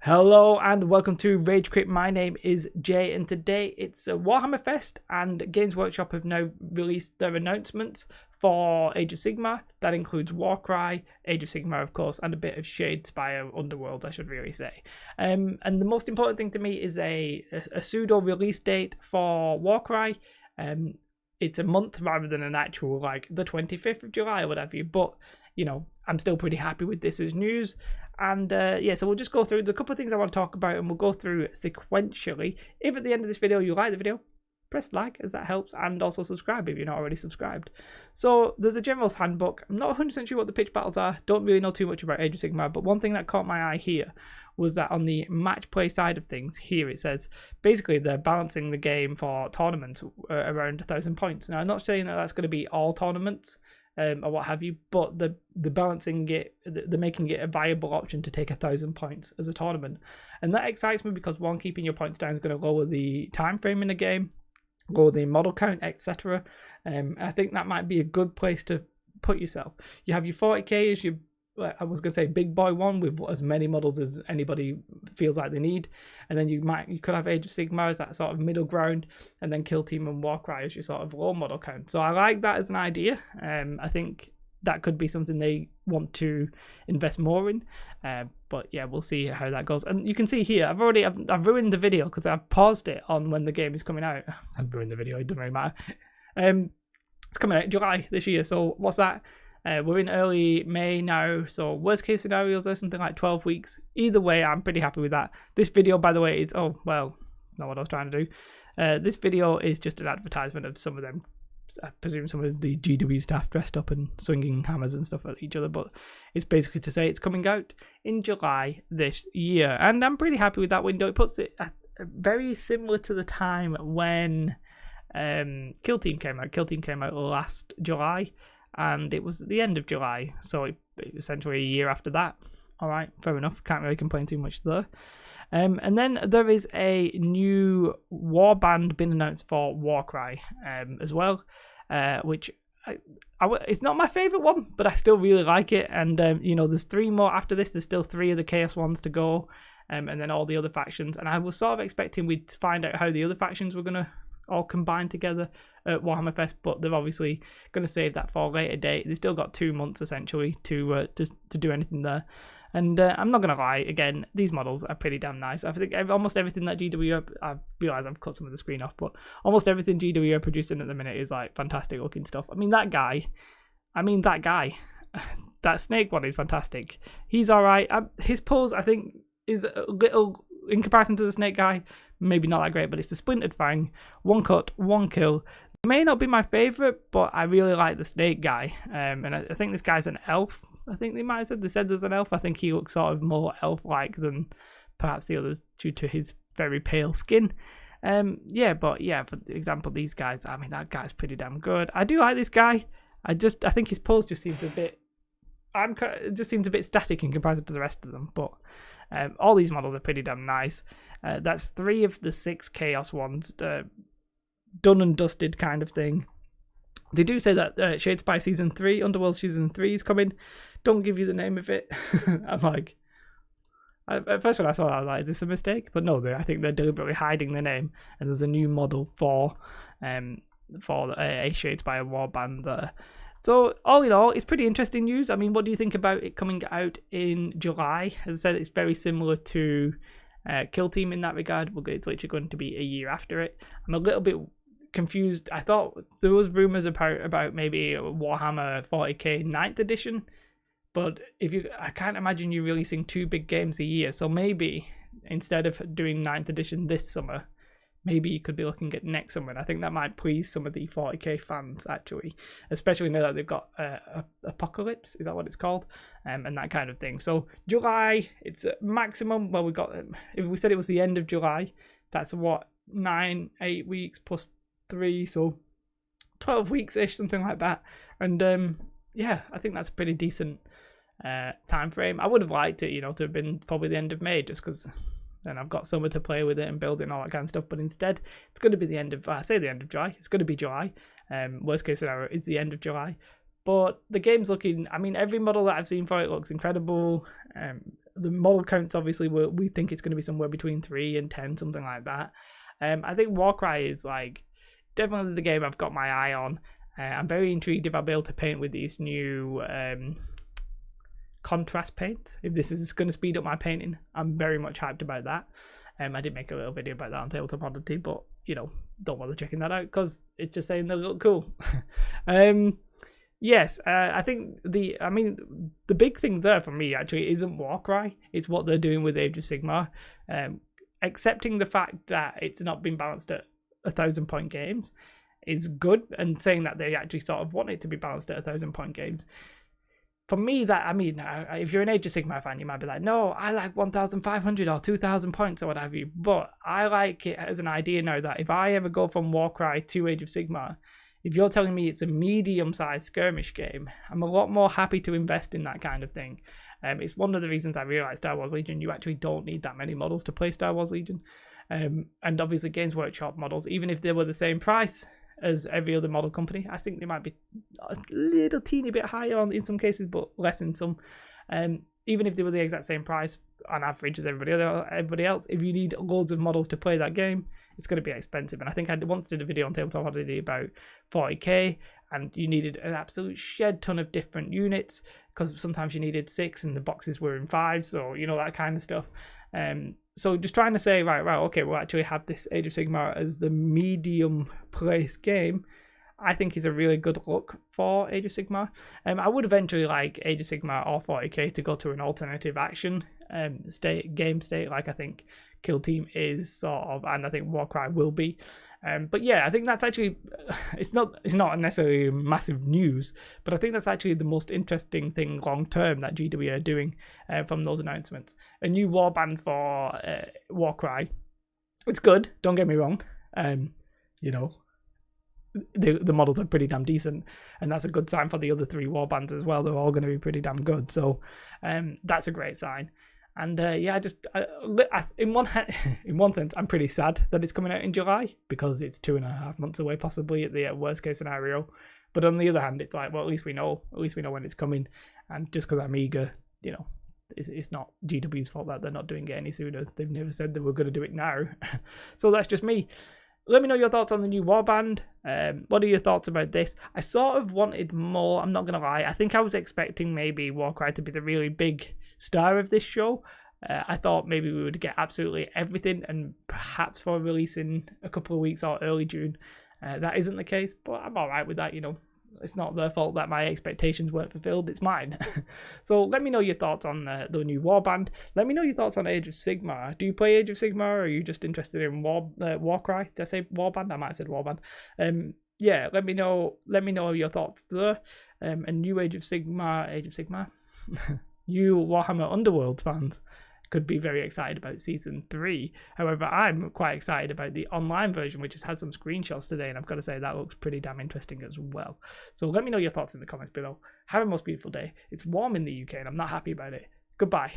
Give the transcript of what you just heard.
Hello and welcome to Rage Quit. My name is Jay and today it's a Warhammer Fest and Games Workshop have now released their announcements for Age of Sigmar. That includes Warcry, Age of Sigmar of course, and a bit of Shadespire Underworld, I should really say. And the most important thing to me is a pseudo release date for Warcry. It's a month rather than an actual like the 25th of July or whatever, but you know, I'm still pretty happy with this as news. And yeah, so we'll just go through. There's a couple of things I want to talk about and we'll go through sequentially. If at the end of this video you like the video, press like as that helps, and also subscribe if you're not already subscribed. So there's a General's Handbook. I'm not 100% sure what the pitch battles are. Don't really know too much about Age of Sigmar, but one thing that caught my eye here was that on the match play side of things, here it says basically they're balancing the game for tournaments around 1,000 points. Now I'm not saying that that's going to be all tournaments or what have you, but the balancing it, they're making it a viable option to take 1,000 points as a tournament, and that excites me because one, keeping your points down is going to lower the time frame in the game, lower the model count, etc. I think that might be a good place to put yourself. You have your 40k as your, I was going to say, big boy one with as many models as anybody feels like they need, and then you could have Age of Sigmar as that sort of middle ground, and then Kill Team and Warcry as your sort of low model count. So I like that as an idea. I think that could be something they want to invest more in. But yeah, we'll see how that goes. And you can see here, I've ruined the video because I've paused it on when the game is coming out. I've ruined the video. It doesn't really matter. It's coming out July this year. So what's that? We're in early May now, so worst case scenarios are something like 12 weeks. Either way, I'm pretty happy with that. This video, by the way, is, oh, well, not what I was trying to do. This video is just an advertisement of some of them, I presume some of the GW staff dressed up and swinging hammers and stuff at each other, but it's basically to say it's coming out in July this year, and I'm pretty happy with that window. It puts it very similar to the time when Kill Team came out. Kill Team came out last July, and it was at the end of July, so it essentially a year after that. All right, fair enough. Can't really complain too much there. And then there is a new Warband been announced for Warcry as well, which it's not my favourite one, but I still really like it. And you know, there's 3 more after this. There's still 3 of the Chaos ones to go, and then all the other factions. And I was sort of expecting we'd find out how the other factions were gonna all combine together at Warhammer Fest, but they're obviously going to save that for a later date. They've still got 2 months essentially to do anything there. And I'm not going to lie, again, these models are pretty damn nice. I think almost everything that GW, I realise I've cut some of the screen off, but almost everything GW are producing at the minute is like fantastic looking stuff. I mean, that guy, that snake one is fantastic. He's alright. His pulls, I think, is a little, in comparison to the snake guy, maybe not that great, but it's the Splintered Fang, 1 cut, 1 kill. It may not be my favourite, but I really like the snake guy. And I think this guy's an elf. I think they might have said, there's an elf. I think he looks sort of more elf-like than perhaps the others due to his very pale skin. Yeah, but yeah, for example, these guys, I mean, that guy's pretty damn good. I do like this guy. I think his pulls just seems a bit, it just seems a bit static in comparison to the rest of them, but all these models are pretty damn nice. That's 3 of the 6 Chaos ones, done and dusted kind of thing. They do say that Shadespire Season 3, Underworld Season 3 is coming. Don't give you the name of it. I'm like, at first when I saw that, I was like, is this a mistake? But no, I think they're deliberately hiding the name, and there's a new model for a Shadespire Warband there. So all in all, it's pretty interesting news. I mean, what do you think about it coming out in July? As I said, it's very similar to Kill Team in that regard. It's literally going to be a year after it. I'm a little bit confused. I thought there was rumours about maybe Warhammer 40k 9th edition, but I can't imagine you releasing 2 big games a year. So maybe instead of doing 9th edition this summer, maybe you could be looking at next summer. And I think that might please some of the 40k fans, actually, especially now that they've got Apocalypse, is that what it's called? And that kind of thing. So July, it's a maximum. Well, if we said it was the end of July, that's what, 8 weeks plus 3, so 12 weeks-ish, something like that. And yeah, I think that's a pretty decent time frame. I would have liked it, you know, to have been probably the end of May, just because then I've got summer to play with it and build it and all that kind of stuff. But instead, it's going to be the end of, I say the end of July, it's going to be July. Worst case scenario, it's the end of July. But the game's looking, I mean, every model that I've seen for it looks incredible. the model counts obviously we think it's going to be somewhere between 3 and 10, something like that. I think Warcry is like definitely the game I've got my eye on. I'm very intrigued if I'll be able to paint with these new contrast paints. If this is going to speed up my painting, I'm very much hyped about that. I did make a little video about that on Tabletop Oddity, but you know, don't bother checking that out because it's just saying they look cool. Yes, I think the big thing there for me actually isn't Warcry. It's what they're doing with Age of Sigmar. Accepting the fact that it's not been balanced at 1,000-point games is good, and saying that they actually sort of want it to be balanced at 1,000-point games. For me, if you're an Age of Sigmar fan, you might be like, no, I like 1,500 or 2,000 points or what have you. But I like it as an idea now that if I ever go from Warcry to Age of Sigmar, if you're telling me it's a medium-sized skirmish game, I'm a lot more happy to invest in that kind of thing. It's one of the reasons I realised Star Wars Legion, you actually don't need that many models to play Star Wars Legion. And obviously Games Workshop models, even if they were the same price as every other model company, I think they might be a little teeny bit higher in some cases, but less in some. Even if they were the exact same price on average as everybody else, if you need loads of models to play that game, it's going to be expensive. And I think I once did a video on Tabletop Oddity about 40k, and you needed an absolute shed ton of different units because sometimes you needed 6 and the boxes were in 5, so you know, that kind of stuff. So just trying to say, right, okay, we'll actually have this Age of Sigmar as the medium place game, I think is a really good look for Age of Sigmar. I would eventually like Age of Sigmar or 40k to go to an alternative action game state, like I think Kill Team is sort of, and I think Warcry will be. But yeah, I think that's actually, it's not necessarily massive news, but I think that's actually the most interesting thing long term that GW are doing from those announcements. A new warband for Warcry. It's good, don't get me wrong. You know, the models are pretty damn decent, and that's a good sign for the other 3 warbands as well. They're all going to be pretty damn good, so that's a great sign. And yeah, in one sense, I'm pretty sad that it's coming out in July because it's 2.5 months away, possibly at the worst case scenario. But on the other hand, it's like, well, at least we know when it's coming. And just because I'm eager, you know, it's not GW's fault that they're not doing it any sooner. They've never said they were going to do it now. So that's just me. Let me know your thoughts on the new Warband. What are your thoughts about this? I sort of wanted more, I'm not going to lie. I think I was expecting maybe Warcry to be the really big star of this show. I thought maybe we would get absolutely everything, and perhaps for release in a couple of weeks or early June. That isn't the case, but I'm alright with that, you know. It's not their fault that my expectations weren't fulfilled, it's mine. So let me know your thoughts on the new Warband. Let me know your thoughts on Age of Sigmar. Do you play Age of Sigmar, or are you just interested in Warcry? Did I say Warband? I might have said Warband. Yeah, let me know your thoughts there. And new Age of Sigmar, you Warhammer Underworld fans could be very excited about Season 3. However, I'm quite excited about the online version, which has had some screenshots today, and I've got to say that looks pretty damn interesting as well. So let me know your thoughts in the comments below. Have a most beautiful day. It's warm in the UK, and I'm not happy about it. Goodbye.